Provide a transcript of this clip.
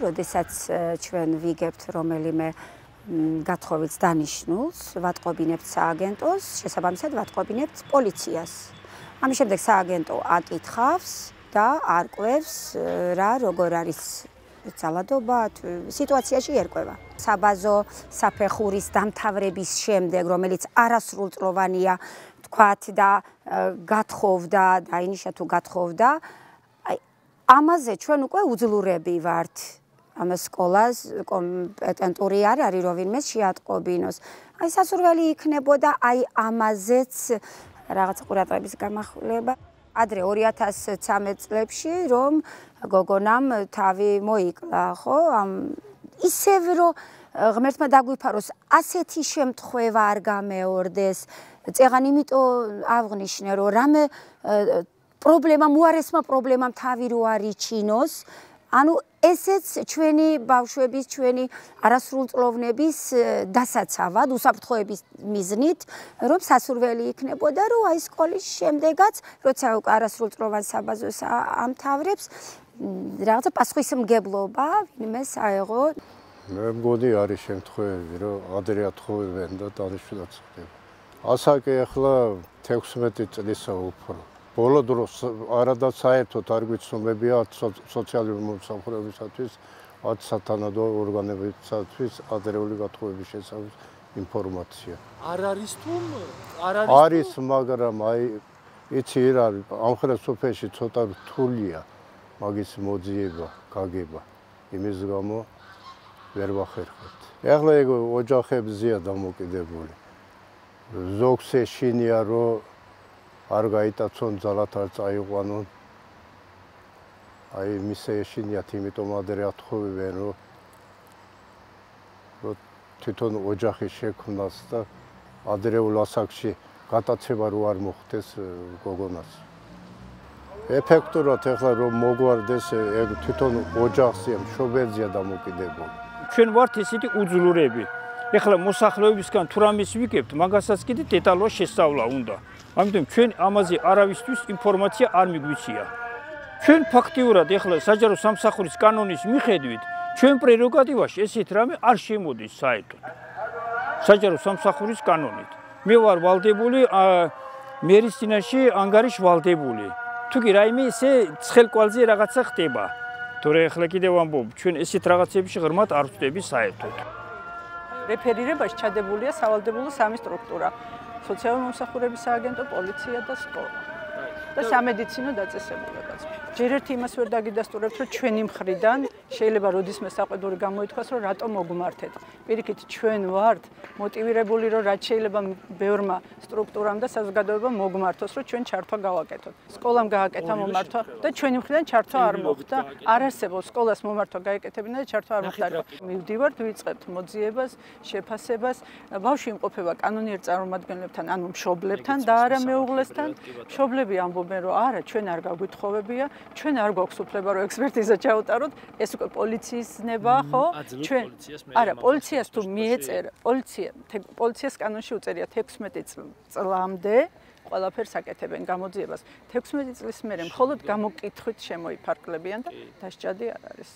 როდესაც ჩვენ ვიგებთ რომელიმე გათხოვილს დანიშნულს, ვატყობინებთ სააგენტოს, შესაბამისად ვატყობინებთ პოლიციას. ამის შემდეგ სააგენტო აკითხავს და არკვევს რა როგორ არის ძალადობა, სიტუაციაში ერკვევა. საბაზო საფეხურის დამთავრების შემდეგ, რომელიც არასრულწლოვანია, თქვათ და გათხოვდა, დაინიშნა თუ გათხოვდა, ამაზე ჩვენ უკვე უძლურები ვართ. ამ სკოლას კომპეტენტური არ არის, რომ ვინმე შეატყობინოს. აი სასურველი იქნებოდა აი ამაზეც რაღაცა ყურადღების გამახვილება. ადრე 2013 წლებში რომ გოგონამ თავი მოიკლა, ხო? ისევ რომ ღმერთმა დაგვიფაროს, ასეთი შემთხვევა არ გამეორდეს. წეღან იმიტომ აღნიშნე, რომ რამე პრობლემა, უარესმა პრობლემამ თავი რო არიჩინოს, ანუ ესეც ჩვენი ბავშვების, ჩვენი არასრულწლოვნების დასაცავად, უსაფრთხოების მიზნით, რომ სასურველი იქნებოდა, რომ აი სკოლის შემდეგაც, როცა უკვე არასრულწლოვან საბაზოს ამთავრებს, რაღაცა პასუხისმგებლობა ვინმეს აეღო. მე მგონი არის შემთხვევები, რომ ადრე ათხოვებენ და დანიშნულად ხდება. ასაკი ახლა 16 წლისა უფრო. ბოლო დროს არადაც საერთოდ არ გვიცნობებია სოციალური მომსახურებისათვის, სათანადო ორგანოებისათვის ადრეული გათხოვების შესახებ ინფორმაცია. არ არის თუ არის, მაგრამ აი იცი რა არის, ამხრივ სოფელში ცოტა რთულია მაგის მოძიება, გაგება. იმის გამო ვერ ვახერხებთ. ეხლა ეგ ოჯახებზეა დამოკიდებული. ზოგს ეშინია, რომ არ გაიტაცონ, ძალად არ წაიყვანონ. აი მისე ეშინიათ, იმიტომ ადრე ათხოვებენ, რომ თვითონ ოჯახის შექმნას და ადრეულ ასაკში გატაცება რო არ მოხდეს გოგონას. ეფექტურად ეხლა რომ მოგვარდეს, ეგ თვითონ ოჯახზეა, მშობელზეა დამოკიდებული. ჩვენ ვართ ისეთი უძლურები. ეხლა მოსახლეობისგან თუ რამეს ვიგებთ, მაგასაც კიდე დეტალურად შესწავლა უნდა. ამიტომ ჩვენ ამაზე არავისთვის ინფორმაცია არ მიგვიცია. ჩვენ ფაქტიურად ეხლა საჯარო სამსახურის კანონის მიხედვით, ჩვენ პრეროგატივაში ესეთ რამე არ შემოდის საერთოდ. საჯარო სამსახურის კანონით. მე ვარ ვალდებული მერის წინაშე ანგარიშ ვალდებული. თუკი რაიმე ესე ცხელკვალზე რაღაცა ხდება. თორე ეხლა კიდევ ვამბობ, ჩვენ ესეთ რაღაცებში ღრმად არ ვწდები საერთოდ. რეფერირებაში ჩადებულია სავალდებულო სამი სტრუქტურა. სოციალური მომსახურების სააგენტო, პოლიცია და სკოლა. და სამედიცინო დაწესებულებაც. ჯერ ერთი იმას ვერ დაგიდასტურებთ, რომ ჩვენი მხრიდან შეიძლება როდისმე საყვედური გამოითქვას, რომ რატომ მოგმართეთ. პირიქით ჩვენ ვართ მოტივირებული, რომ რაც შეიძლება ბევრმა სტრუქტურამ და საზოგადოებამ მოგმართოს, რომ ჩვენ ჩართვა გავაკეთოთ. სკოლამ გააკეთა მომართვა და ჩვენი მხრიდან ჩართვა არ მოხდა. არ არსებობს სკოლას მომართვა გაეკეთებინა და ჩართვა არ მოხდა. მივდივართ, ვიწყებთ მოძიებას, შეფასებას. ბავშვი იმყოფება კანონიერ წარმომადგენლებთან, ანუ მშობლებთან და არა მეუღლესთან. მშობლები ამბობენ, რომ არა, ჩვენ არ გაგვითხოვებია, ჩვენ არ გვაქვს უფლება, რომ ექსპერტიზა ჩაუტაროთ. ეს უკვე პოლიციის ნება, ხო? ჩვენ არა, პოლიციას თუ მიეწერა, პოლიციას კანონში უწერია 16 წლამდე ყველაფერს აკეთებენ გამოძიებას. 16 წლის მერე მხოლოდ გამოკითხვით შემოიფარგლებიან და დასჯადი არ არის.